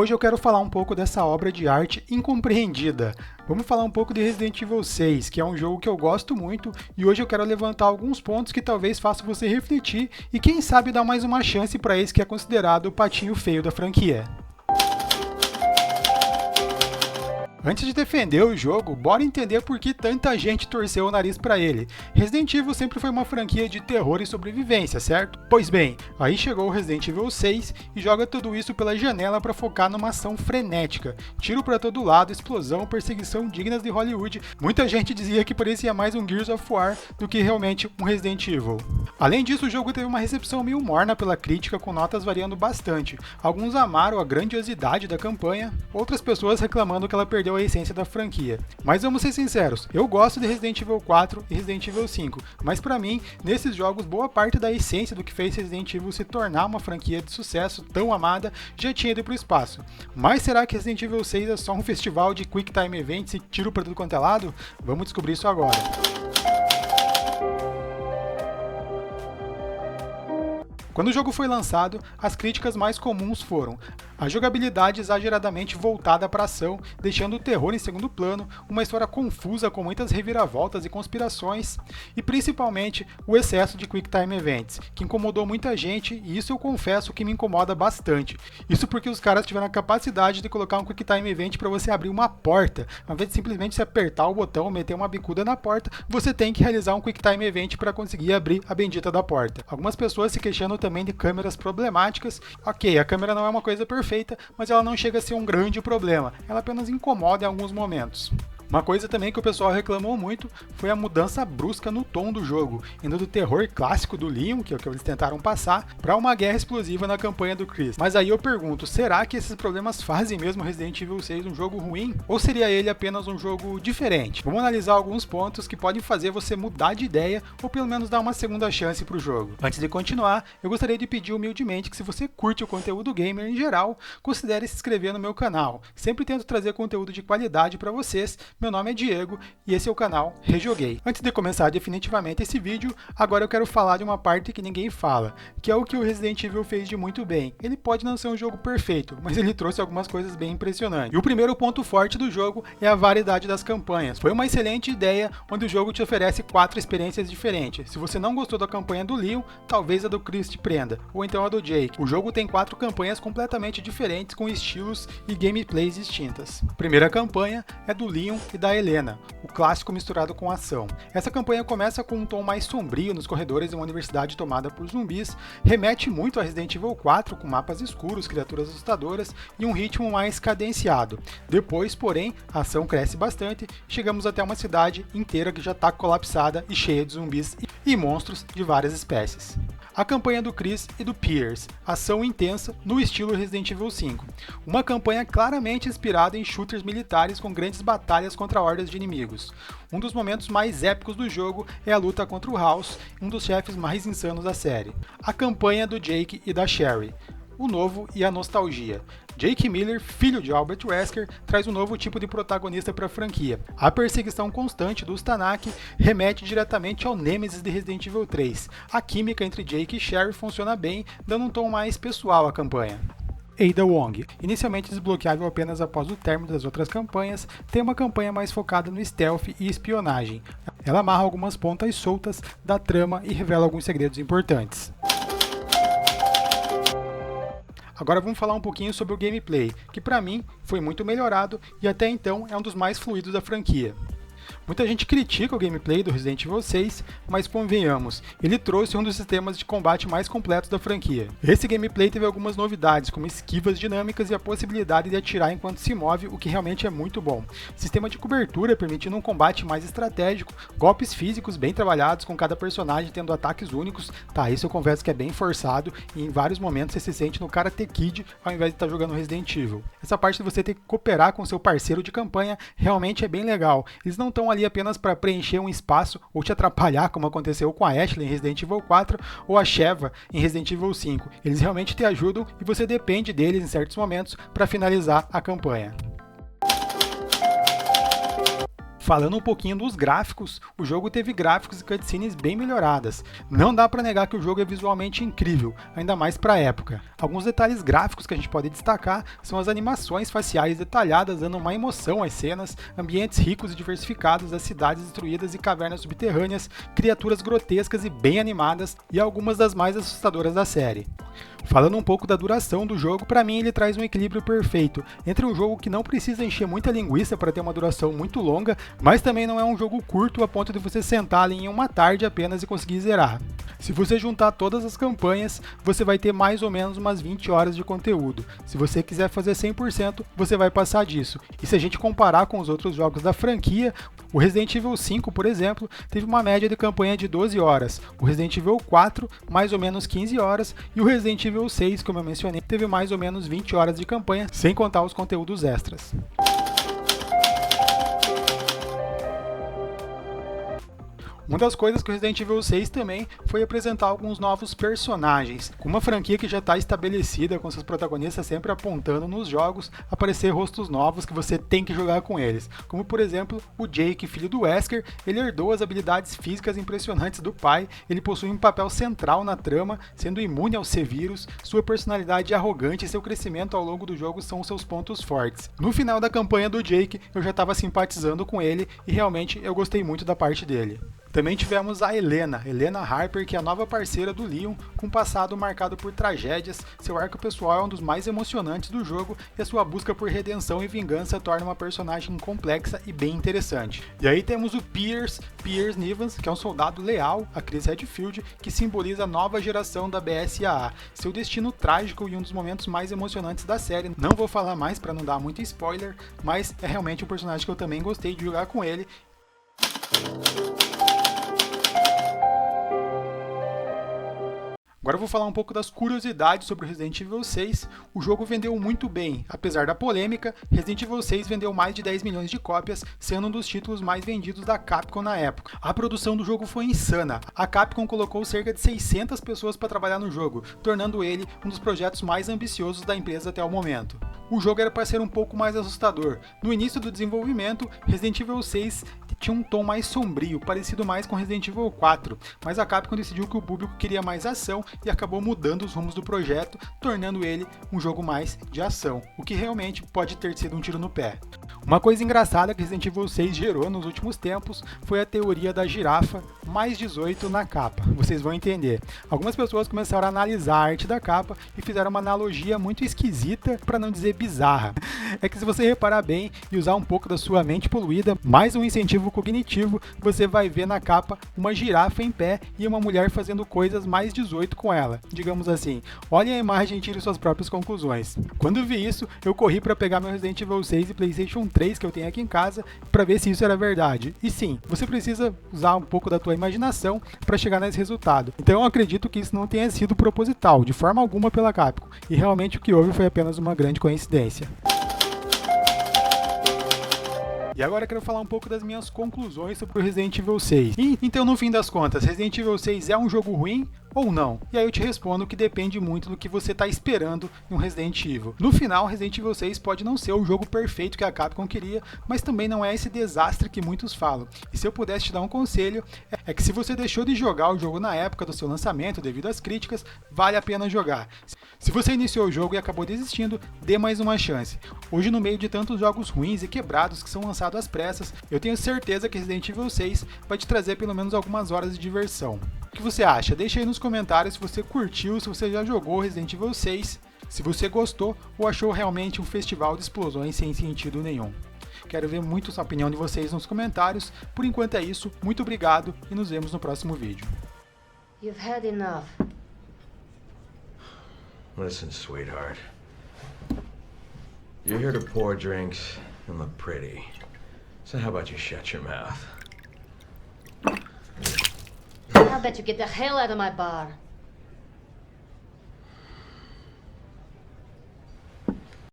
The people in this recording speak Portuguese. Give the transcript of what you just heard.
Hoje eu quero falar um pouco dessa obra de arte incompreendida. Vamos falar um pouco de Resident Evil 6, que é um jogo que eu gosto muito, e hoje eu quero levantar alguns pontos que talvez façam você refletir e quem sabe dar mais uma chance para esse que é considerado o patinho feio da franquia. Antes de defender o jogo, bora entender por que tanta gente torceu o nariz pra ele. Resident Evil sempre foi uma franquia de terror e sobrevivência, certo? Pois bem, aí chegou o Resident Evil 6 e joga tudo isso pela janela pra focar numa ação frenética. Tiro pra todo lado, explosão, perseguição dignas de Hollywood. Muita gente dizia que parecia mais um Gears of War do que realmente um Resident Evil. Além disso, o jogo teve uma recepção meio morna pela crítica, com notas variando bastante. Alguns amaram a grandiosidade da campanha, outras pessoas reclamando que ela perdeu a essência da franquia. Mas vamos ser sinceros, eu gosto de Resident Evil 4 e Resident Evil 5, mas pra mim, nesses jogos, boa parte da essência do que fez Resident Evil se tornar uma franquia de sucesso tão amada já tinha ido pro espaço. Mas será que Resident Evil 6 é só um festival de Quick Time Events e tiro pra tudo quanto é lado? Vamos descobrir isso agora. Quando o jogo foi lançado, as críticas mais comuns foram a jogabilidade exageradamente voltada para a ação, deixando o terror em segundo plano, uma história confusa com muitas reviravoltas e conspirações, e principalmente o excesso de Quick Time Events, que incomodou muita gente, e isso eu confesso que me incomoda bastante. Isso porque os caras tiveram a capacidade de colocar um Quick Time Event para você abrir uma porta, ao invés de simplesmente se apertar o botão ou meter uma bicuda na porta, você tem que realizar um Quick Time Event para conseguir abrir a bendita da porta. Algumas pessoas se queixando também de câmeras problemáticas. Ok, a câmera não é uma coisa perfeita, mas ela não chega a ser um grande problema, ela apenas incomoda em alguns momentos. Uma coisa também que o pessoal reclamou muito foi a mudança brusca no tom do jogo, indo do terror clássico do Leon, que é o que eles tentaram passar, para uma guerra explosiva na campanha do Chris. Mas aí eu pergunto, será que esses problemas fazem mesmo Resident Evil 6 um jogo ruim? Ou seria ele apenas um jogo diferente? Vamos analisar alguns pontos que podem fazer você mudar de ideia ou pelo menos dar uma segunda chance para o jogo. Antes de continuar, eu gostaria de pedir humildemente que se você curte o conteúdo gamer em geral, considere se inscrever no meu canal. Sempre tento trazer conteúdo de qualidade para vocês. Meu nome é Diego e esse é o canal Rejoguei. Antes de começar definitivamente esse vídeo, agora eu quero falar de uma parte que ninguém fala, que é o que o Resident Evil fez de muito bem. Ele pode não ser um jogo perfeito, mas ele trouxe algumas coisas bem impressionantes. E o primeiro ponto forte do jogo é a variedade das campanhas. Foi uma excelente ideia, onde o jogo te oferece 4 experiências diferentes. Se você não gostou da campanha do Leon, talvez a do Chris te prenda, ou então a do Jake. O jogo tem 4 campanhas completamente diferentes, com estilos e gameplays distintas. A primeira campanha é do Leon e da Helena, o clássico misturado com ação. Essa campanha começa com um tom mais sombrio nos corredores de uma universidade tomada por zumbis, remete muito a Resident Evil 4, com mapas escuros, criaturas assustadoras e um ritmo mais cadenciado. Depois, porém, a ação cresce bastante, chegamos até uma cidade inteira que já está colapsada e cheia de zumbis e monstros de várias espécies. A campanha do Chris e do Pierce, ação intensa no estilo Resident Evil 5. Uma campanha claramente inspirada em shooters militares com grandes batalhas contra hordas de inimigos. Um dos momentos mais épicos do jogo é a luta contra o House, um dos chefes mais insanos da série. A campanha do Jake e da Sherry. O novo e a nostalgia. Jake Miller, filho de Albert Wesker, traz um novo tipo de protagonista para a franquia. A perseguição constante dos Tanaki remete diretamente ao Nemesis de Resident Evil 3. A química entre Jake e Sherry funciona bem, dando um tom mais pessoal à campanha. Ada Wong, inicialmente desbloqueável apenas após o término das outras campanhas, tem uma campanha mais focada no stealth e espionagem. Ela amarra algumas pontas soltas da trama e revela alguns segredos importantes. Agora vamos falar um pouquinho sobre o gameplay, que para mim foi muito melhorado e até então é um dos mais fluidos da franquia. Muita gente critica o gameplay do Resident Evil 6, mas convenhamos, ele trouxe um dos sistemas de combate mais completos da franquia. Esse gameplay teve algumas novidades, como esquivas dinâmicas e a possibilidade de atirar enquanto se move, o que realmente é muito bom. Sistema de cobertura permitindo um combate mais estratégico, golpes físicos bem trabalhados, com cada personagem tendo ataques únicos. Tá, isso eu confesso que é bem forçado e em vários momentos você se sente no Karate Kid ao invés de estar jogando Resident Evil. Essa parte de você ter que cooperar com seu parceiro de campanha realmente é bem legal. Eles não estão ali apenas para preencher um espaço ou te atrapalhar, como aconteceu com a Ashley em Resident Evil 4 ou a Sheva em Resident Evil 5. Eles realmente te ajudam e você depende deles em certos momentos para finalizar a campanha. Falando um pouquinho dos gráficos, o jogo teve gráficos e cutscenes bem melhoradas. Não dá pra negar que o jogo é visualmente incrível, ainda mais pra época. Alguns detalhes gráficos que a gente pode destacar são as animações faciais detalhadas dando uma emoção às cenas, ambientes ricos e diversificados das cidades destruídas e cavernas subterrâneas, criaturas grotescas e bem animadas e algumas das mais assustadoras da série. Falando um pouco da duração do jogo, para mim ele traz um equilíbrio perfeito entre um jogo que não precisa encher muita linguiça para ter uma duração muito longa, mas também não é um jogo curto a ponto de você sentar ali em uma tarde apenas e conseguir zerar. Se você juntar todas as campanhas, você vai ter mais ou menos umas 20 horas de conteúdo. Se você quiser fazer 100%, você vai passar disso. E se a gente comparar com os outros jogos da franquia, o Resident Evil 5, por exemplo, teve uma média de campanha de 12 horas. O Resident Evil 4, mais ou menos 15 horas. E o Resident Evil 6, como eu mencionei, teve mais ou menos 20 horas de campanha, sem contar os conteúdos extras. Uma das coisas que o Resident Evil 6 também foi apresentar alguns novos personagens. Com uma franquia que já está estabelecida, com seus protagonistas sempre apontando nos jogos, aparecer rostos novos que você tem que jogar com eles. Como por exemplo, o Jake, filho do Wesker, ele herdou as habilidades físicas impressionantes do pai, ele possui um papel central na trama, sendo imune ao C-Vírus, sua personalidade arrogante e seu crescimento ao longo do jogo são seus pontos fortes. No final da campanha do Jake, eu já estava simpatizando com ele e realmente eu gostei muito da parte dele. Também tivemos a Helena Harper, que é a nova parceira do Leon, com um passado marcado por tragédias. Seu arco pessoal é um dos mais emocionantes do jogo e a sua busca por redenção e vingança torna uma personagem complexa e bem interessante. E aí temos o Piers Nivans, que é um soldado leal a Chris Redfield, que simboliza a nova geração da BSAA. Seu destino trágico e um dos momentos mais emocionantes da série. Não vou falar mais para não dar muito spoiler, mas é realmente um personagem que eu também gostei de jogar com ele. Agora eu vou falar um pouco das curiosidades sobre o Resident Evil 6. O jogo vendeu muito bem. Apesar da polêmica, Resident Evil 6 vendeu mais de 10 milhões de cópias, sendo um dos títulos mais vendidos da Capcom na época. A produção do jogo foi insana. A Capcom colocou cerca de 600 pessoas para trabalhar no jogo, tornando ele um dos projetos mais ambiciosos da empresa até o momento. O jogo era para ser um pouco mais assustador. No início do desenvolvimento, Resident Evil 6 tinha um tom mais sombrio, parecido mais com Resident Evil 4, mas a Capcom decidiu que o público queria mais ação e acabou mudando os rumos do projeto, tornando ele um jogo mais de ação, o que realmente pode ter sido um tiro no pé. Uma coisa engraçada que Resident Evil 6 gerou nos últimos tempos foi a teoria da girafa mais 18 na capa, vocês vão entender. Algumas pessoas começaram a analisar a arte da capa e fizeram uma analogia muito esquisita, para não dizer bizarra. É que se você reparar bem e usar um pouco da sua mente poluída, mais um incentivo cognitivo, você vai ver na capa uma girafa em pé e uma mulher fazendo coisas mais 18 com ela. Digamos assim, olhem a imagem e tirem suas próprias conclusões. Quando vi isso, eu corri para pegar meu Resident Evil 6 e PlayStation 3 que eu tenho aqui em casa para ver se isso era verdade. E sim, você precisa usar um pouco da tua imaginação para chegar nesse resultado. Então eu acredito que isso não tenha sido proposital, de forma alguma pela Capcom. E realmente o que houve foi apenas uma grande coincidência. E agora eu quero falar um pouco das minhas conclusões sobre o Resident Evil 6. Então, no fim das contas, Resident Evil 6 é um jogo ruim ou não? E aí eu te respondo que depende muito do que você está esperando em um Resident Evil. No final, Resident Evil 6 pode não ser o jogo perfeito que a Capcom queria, mas também não é esse desastre que muitos falam. E se eu pudesse te dar um conselho, é que se você deixou de jogar o jogo na época do seu lançamento devido às críticas, vale a pena jogar. Se você iniciou o jogo e acabou desistindo, dê mais uma chance. Hoje, no meio de tantos jogos ruins e quebrados que são lançados às pressas, eu tenho certeza que Resident Evil 6 vai te trazer pelo menos algumas horas de diversão. O que você acha? Deixa aí nos comentários se você curtiu, se você já jogou Resident Evil 6, se você gostou ou achou realmente um festival de explosões sem sentido nenhum. Quero ver muito a opinião de vocês nos comentários. Por enquanto é isso, muito obrigado e nos vemos no próximo vídeo. You've had enough. Listen, sweetheart. You're here to pour drinks and look pretty. So how about you shut your mouth? How about you get the hell out of my bar?